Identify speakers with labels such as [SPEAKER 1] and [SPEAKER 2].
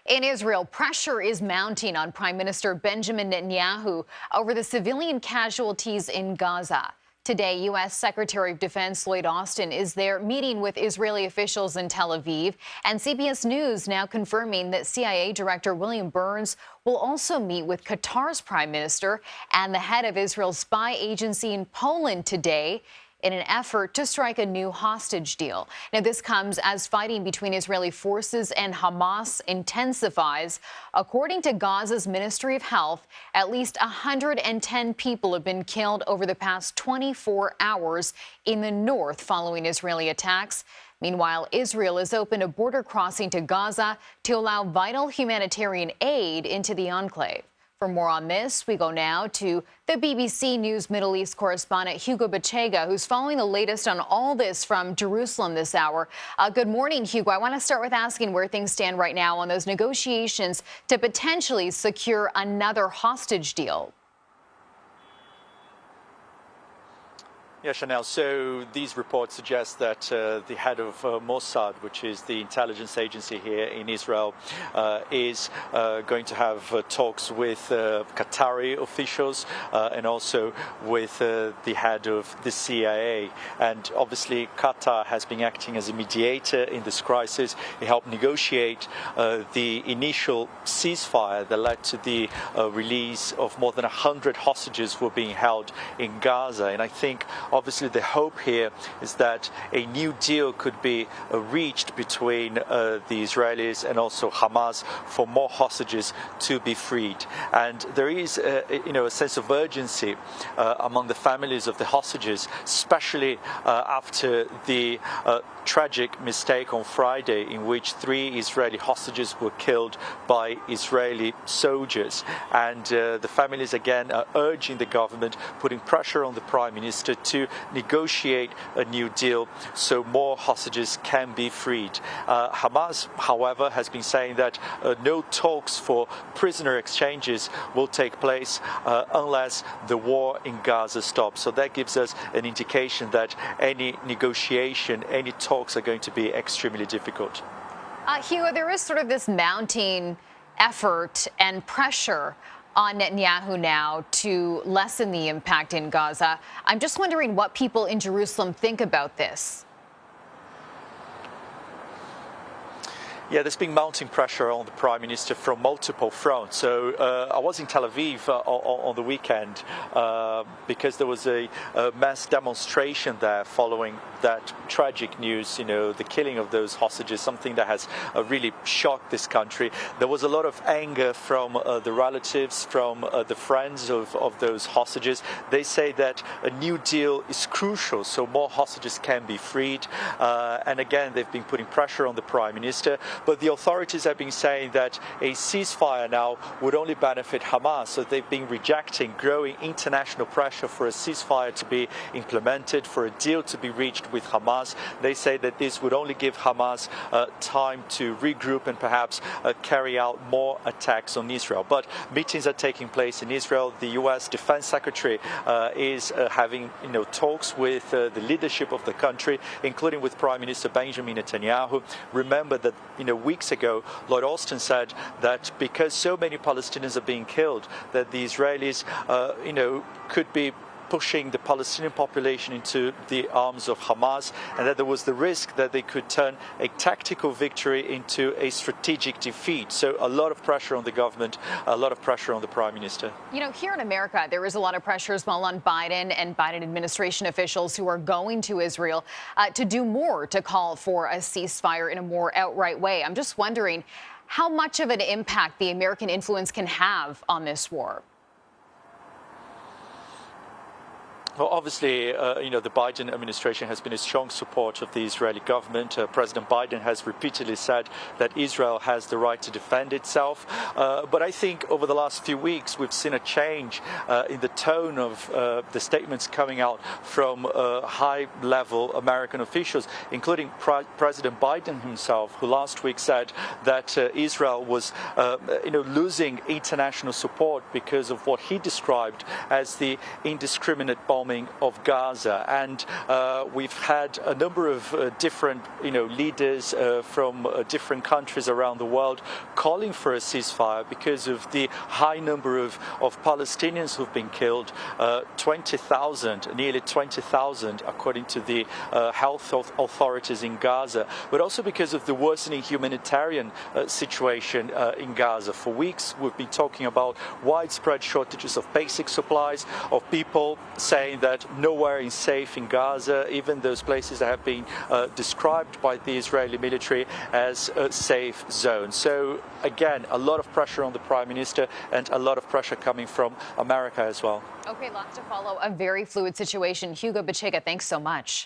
[SPEAKER 1] In Israel, pressure is mounting on Prime Minister Benjamin Netanyahu over the civilian casualties in Gaza. Today, U.S. Secretary of Defense Lloyd Austin is there meeting with Israeli officials in Tel Aviv. And CBS News now confirming that CIA Director William Burns will also meet with Qatar's prime minister and the head of Israel's spy agency in Poland today in an effort to strike a new hostage deal. Now, this comes as fighting between Israeli forces and Hamas intensifies. According to Gaza's Ministry of Health, at least 110 people have been killed over the past 24 hours in the north following Israeli attacks. Meanwhile, Israel has opened a border crossing to Gaza to allow vital humanitarian aid into the enclave. For more on this, we go now to the BBC News Middle East correspondent Hugo Bachega, who's following the latest on all this from Jerusalem this hour. Good morning, Hugo. I want to start with asking where things stand right now on those negotiations to potentially secure another hostage deal.
[SPEAKER 2] Yeah, Chanel. So these reports suggest that the head of Mossad, which is the intelligence agency here in Israel, is going to have talks with Qatari officials and also with the head of the CIA. And obviously, Qatar has been acting as a mediator in this crisis. It helped negotiate the initial ceasefire that led to the release of more than 100 hostages who were being held in Gaza. And I think obviously, the hope here is that a new deal could be reached between the Israelis and also Hamas for more hostages to be freed. And there is, a sense of urgency among the families of the hostages, especially after the tragic mistake on Friday in which 3 Israeli hostages were killed by Israeli soldiers. And the families again are urging the government, putting pressure on the Prime Minister to negotiate a new deal so more hostages can be freed. Hamas, however, has been saying that no talks for prisoner exchanges will take place unless the war in Gaza stops. So that gives us an indication that any negotiation, any talks are going to be extremely difficult.
[SPEAKER 1] Hugo, there is sort of this mounting effort and pressure on Netanyahu now to lessen the impact in Gaza. I'm just wondering what people in Jerusalem think about this.
[SPEAKER 2] Yeah, there's been mounting pressure on the Prime Minister from multiple fronts. So I was in Tel Aviv on the weekend because there was a mass demonstration there following that tragic news, the killing of those hostages, something that has really shocked this country. There was a lot of anger from the relatives, from the friends of those hostages. They say that a new deal is crucial so more hostages can be freed. And again, they've been putting pressure on the Prime Minister. But the authorities have been saying that a ceasefire now would only benefit Hamas. So they've been rejecting growing international pressure for a ceasefire to be implemented, for a deal to be reached with Hamas. They say that this would only give Hamas time to regroup and perhaps carry out more attacks on Israel. But meetings are taking place in Israel. The U.S. Defense Secretary is having talks with the leadership of the country, including with Prime Minister Benjamin Netanyahu. Remember that weeks ago, Lloyd Austin said that because so many Palestinians are being killed, that the Israelis, could be pushing the Palestinian population into the arms of Hamas, and that there was the risk that they could turn a tactical victory into a strategic defeat. So a lot of pressure on the government, a lot of pressure on the Prime Minister.
[SPEAKER 1] Here in America, there is a lot of pressure as well on Biden and Biden administration officials who are going to Israel to do more to call for a ceasefire in a more outright way. I'm just wondering how much of an impact the American influence can have on this war.
[SPEAKER 2] Well, obviously, the Biden administration has been a strong supporter of the Israeli government. President Biden has repeatedly said that Israel has the right to defend itself. But I think over the last few weeks, we've seen a change in the tone of the statements coming out from high-level American officials, including President Biden himself, who last week said that Israel was, losing international support because of what he described as the indiscriminate bombing of Gaza. And we've had a number of different leaders from different countries around the world calling for a ceasefire because of the high number of Palestinians who've been killed, 20,000, nearly 20,000, according to the health authorities in Gaza, but also because of the worsening humanitarian situation in Gaza. For weeks, we've been talking about widespread shortages of basic supplies, of people saying that nowhere is safe in Gaza, even those places that have been described by the Israeli military as safe zones. So again, a lot of pressure on the Prime Minister and a lot of pressure coming from America as well.
[SPEAKER 1] Okay, lots to follow. A very fluid situation. Hugo Bachega, thanks so much.